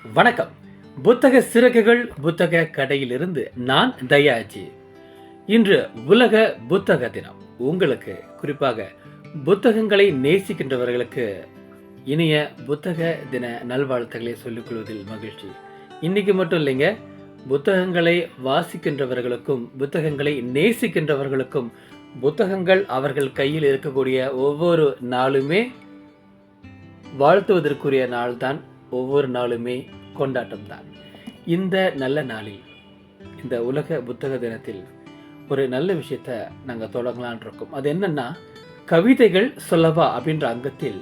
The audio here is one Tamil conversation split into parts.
வணக்கம். புத்தக சிறகுகள் புத்தக கடையிலிருந்து நான் தயாஜி. இன்று உலக புத்தக தினம். உங்களுக்கு குறிப்பாக புத்தகங்களை நேசிக்கின்றவர்களுக்கு இனிய புத்தக தின நல்வாழ்த்துக்களை சொல்லிக் கொள்வதில் மகிழ்ச்சி. இன்னைக்கு மட்டும் இல்லைங்க, புத்தகங்களை வாசிக்கின்றவர்களுக்கும் புத்தகங்களை நேசிக்கின்றவர்களுக்கும் புத்தகங்கள் அவர்கள் கையில் இருக்கக்கூடிய ஒவ்வொரு நாளுமே வாழ்த்துவதற்குரிய நாள்தான். ஒவ்வொரு நாளுமே கொண்டாட்டம் தான். இந்த நல்ல நாளில், இந்த உலக புத்தக தினத்தில் ஒரு நல்ல விஷயத்த நாங்கள் தொடங்கலான் இருக்கோம். அது என்னன்னா, கவிதைகள் சொல்லவா அப்படின்ற அங்கத்தில்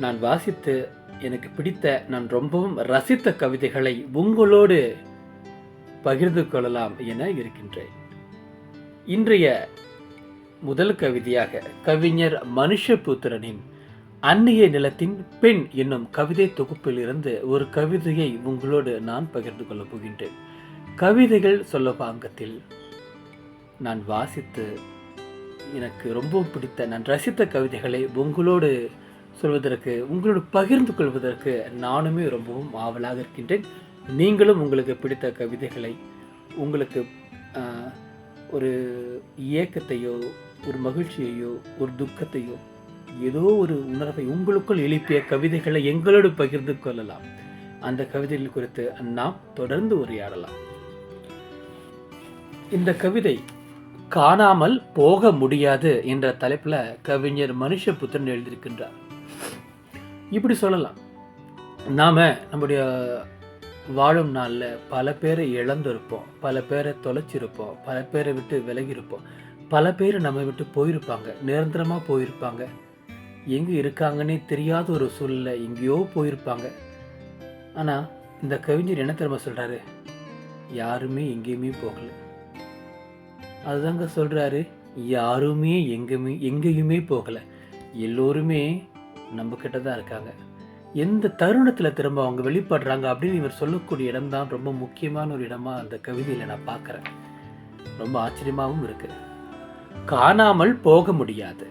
நான் வாசித்து எனக்கு பிடித்த, நான் ரொம்பவும் ரசித்த கவிதைகளை உங்களோடு பகிர்ந்து கொள்ளலாம் என இருக்கின்றேன். இன்றைய முதல் கவிதையாக கவிஞர் மனுஷபுத்திரனின் அந்நிய நிலத்தின் பெண் என்னும் கவிதை தொகுப்பில் இருந்து ஒரு கவிதையை உங்களோடு நான் பகிர்ந்து கொள்ளப் போகின்றேன். கவிதைகள் சொல்லவா அங்கத்தில் நான் வாசித்து எனக்கு ரொம்பவும் பிடித்த, நான் ரசித்த கவிதைகளை உங்களோடு சொல்வதற்கு, உங்களோடு பகிர்ந்து கொள்வதற்கு நானுமே ரொம்பவும் ஆவலாக இருக்கின்றேன். நீங்களும் உங்களுக்கு பிடித்த கவிதைகளை, உங்களுக்கு ஒரு ஏக்கத்தையோ ஒரு மகிழ்ச்சியையோ ஒரு துக்கத்தையோ ஏதோ ஒரு உணர்வை உங்களுக்குள் எழுப்பிய கவிதைகளை எங்களோடு பகிர்ந்து கொள்ளலாம். அந்த கவிதைகள் குறித்து நாம் தொடர்ந்து உரையாடலாம். இந்த கவிதை காணாமல் போக முடியாது என்ற தலைப்புல கவிஞர் மனுஷபுத்திரன் எழுதியிருக்கின்றார். இப்படி சொல்லலாம், நாம நம்முடைய வாழும் நாளில் பல பேரை இழந்திருப்போம், பல பேரை தொலைச்சிருப்போம், பல பேரை விட்டு விலகியிருப்போம், பல பேர் நம்ம விட்டு போயிருப்பாங்க, நிரந்தரமாக போயிருப்பாங்க, எங்கே இருக்காங்கன்னே தெரியாத ஒரு சூழ்நிலை எங்கேயோ போயிருப்பாங்க. ஆனால் இந்த கவிஞர் என்ன தெரியுமா சொல்கிறாரு? யாருமே எங்கேயுமே போகல. அதுதாங்க சொல்கிறாரு, யாருமே எங்கேயுமே போகலை, எல்லோருமே நம்ம கிட்ட தான் இருக்காங்க. எந்த தருணத்தில் திரும்ப அவங்க வெளிப்படுறாங்க அப்படின்னு இவர் சொல்லக்கூடிய இடம்தான் ரொம்ப முக்கியமான ஒரு இடமா அந்த கவிதையில் நான் பார்க்குறேன். ரொம்ப ஆச்சரியமாகவும் இருக்கு. காணாமல் போக முடியாது,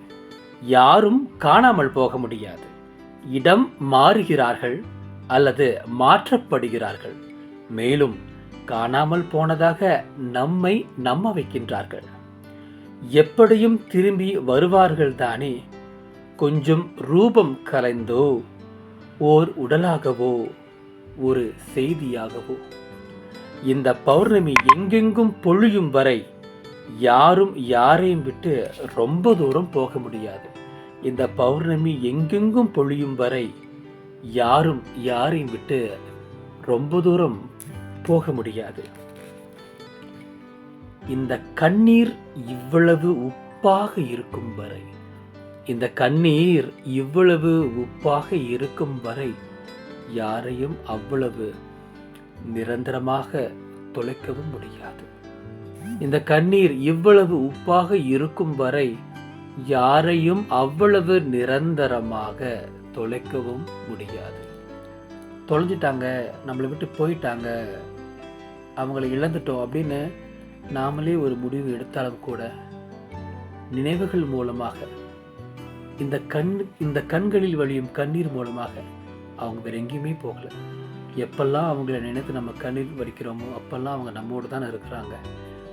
யாரும் காணாமல் போக முடியாது. இடம் மாறுகிறார்கள் அல்லது மாற்றப்படுகிறார்கள். மேலும் காணாமல் போனதாக நம்மை நம்ப வைக்கின்றார்கள். எப்படியும் திரும்பி வருவார்கள் தானே. கொஞ்சம் ரூபம் கலைந்தோ, ஓர் உடலாகவோ ஒரு செய்தியாகவோ. இந்த பௌர்ணமி எங்கெங்கும் பொழியும் வரை யாரும் யாரையும் விட்டு ரொம்ப தூரம் போக முடியாது. இந்த பௌர்ணமி எங்கெங்கும் பொழியும் வரை யாரும் யாரையும் விட்டு ரொம்ப தூரம் போக முடியாது. இந்த கண்ணீர் இவ்வளவு உப்பாக இருக்கும் வரை, இந்த கண்ணீர் இவ்வளவு உப்பாக இருக்கும் வரை யாரையும் அவ்வளவு நிரந்தரமாக தொலைக்கவும் முடியாது. இந்த கண்ணீர் இவ்வளவு உப்பாக இருக்கும் வரை யாரையும் அவ்வளவு நிரந்தரமாக தொலைக்கவும் முடியாது. தொலைஞ்சிட்டாங்க, நம்மளை விட்டு போயிட்டாங்க, அவங்கள இழந்துட்டோம் அப்படின்னு நாமளே ஒரு முடிவு எடுத்தாலும் கூட நினைவுகள் மூலமாக, இந்த கண்களில் வழியும் கண்ணீர் மூலமாக அவங்க வேற எங்கேயுமே போகல. எப்பெல்லாம் அவங்கள நினைத்து நம்ம கண்ணீர் வடிக்கிறோமோ அப்பெல்லாம் அவங்க நம்மோடு தான் இருக்கிறாங்க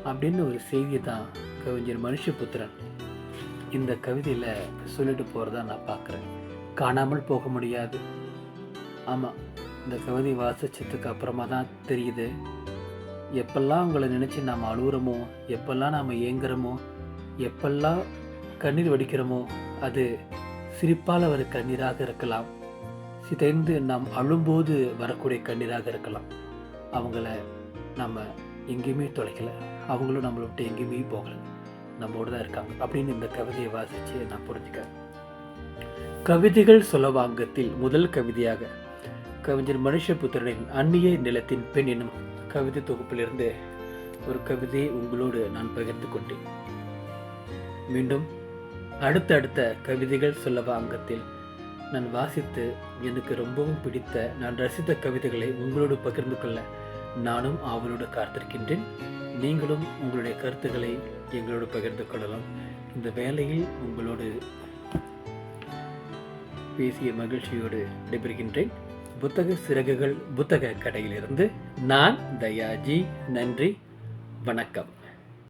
அப்படின்னு ஒரு செய்தி தான் கவிஞர் மனுஷபுத்திரன் இந்த கவிதையில் சொல்லிட்டு போகிறதா நான் பார்க்குறேன். காணாமல் போக முடியாது. ஆமாம், இந்த கவிதை வாசிச்சதுக்கு அப்புறமா தான் தெரியுது, எப்பெல்லாம் அவங்கள நினச்சி நாம் அழுகுறோமோ, எப்பெல்லாம் நாம் ஏங்குறோமோ, எப்பெல்லாம் கண்ணீர் வடிக்கிறோமோ, அது சிரிப்பால் வர கண்ணீராக இருக்கலாம், சிதைந்து நாம் அழும்போது வரக்கூடிய கண்ணீராக இருக்கலாம். அவங்கள நம்ம எங்கேயுமே தொலைக்கலை, அவங்களும் நம்மளை விட்டு எங்கேயுமே போகலை, நம்மோடு தான் இருக்காங்க அப்படின்னு இந்த கவிதையை வாசித்து நான் புரிஞ்சுக்கிறேன். கவிதைகள் சொல்லவாங்கத்தில் முதல் கவிதையாக கவிஞர் மனுஷபுத்திரனின் அந்நிய நிலத்தின் பெண் என்னும் கவிதை தொகுப்பிலிருந்து ஒரு கவிதையை உங்களோடு நான் பகிர்ந்து கொண்டேன். மீண்டும் அடுத்த கவிதைகள் சொல்லவா அங்கத்தில் நான் வாசித்து எனக்கு ரொம்பவும் பிடித்த, நான் ரசித்த கவிதைகளை உங்களோடு பகிர்ந்து கொள்ள நானும் ஆவலோடு காத்திருக்கின்றேன். நீங்களும் உங்களுடைய கருத்துக்களை எங்களோடு பகிர்ந்து கொள்ளலாம். இந்த வேளையில் உங்களோடு பேசிய மகிழ்ச்சியோடு விடைபெறுகின்றேன். புத்தக சிறகுகள் புத்தக கடையிலிருந்து நான் தயாஜி. நன்றி, வணக்கம்.